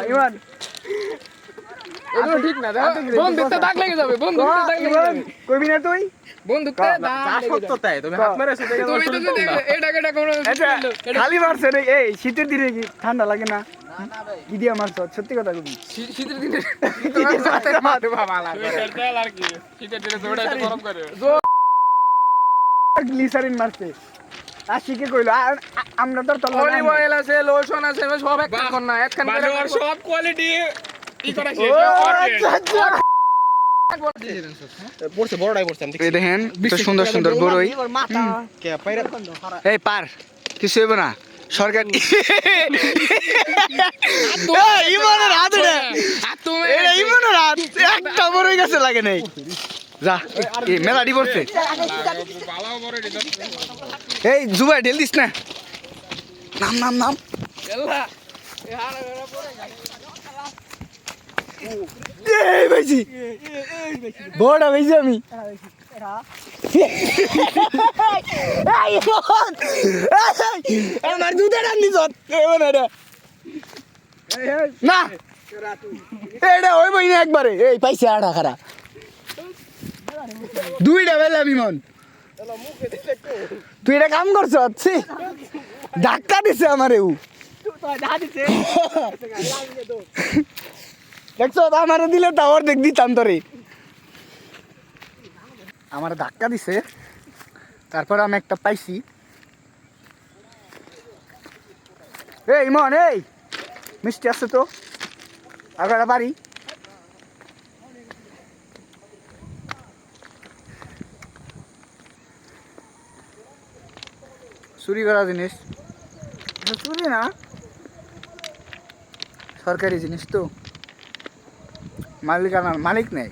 ইমান এগুলো ঠিক না বন্ধুত্বে দাগ লেগে যাবে বন্ধুত্বে দাগ লেগে যাবে কইবি না তুই বন্ধুত্বে দাগ লেগে যাবে তাই তুমি হাত মেরেছো দেখে তুমি তো যদি এটা কোনো খালি মারছে রে এই শীতের দিনে কি ঠান্ডা লাগে না কি দিয়া মারছ সত্যি কথা কবি শীতের দিনে তেল আর কি শীতের দিনে দৌড়াইতে গরম করে গ্লিসারিন মারছে আর শিখে কইলো আমরা তো অলিভ অয়েল আছে লোশন আছে সব এক কান না এক কান করে সব কোয়ালিটি ই করা শেষ পড়ছে বড়টাই পড়ছে আমি এই দেখেন তো সুন্দর সুন্দর বড়ই কে পাইরা এই পার কিছু হইব না সরকার ইমানের হাত এটা ইমানের হাত একটা বড়ই গাছে লাগে নাই যা এই মেলাডি পড়ছে এই জুবাই ঢেল দিস না নাম নাম নাম এই ভাইজি বড় ভাইজি আমি আমার দুধের আনি যত না এটা ওই বই না একবারে এই পাইছে আড়া খারা দুইটা বেলা বিমন তুই এটা কাম করছ ধাক্কা দিছে আমার এউ দেখছো আমার দিলে তা অর্ধেক দিতাম তোরে আমার ধাক্কা দিছে তারপর আমি একটা পাইছি এই ইমন এই মিষ্টি আছে তো আগাড়া বাড়ি চুরি করা জিনিস চুরি না সরকারি জিনিস তো মালিকানার মালিক নেই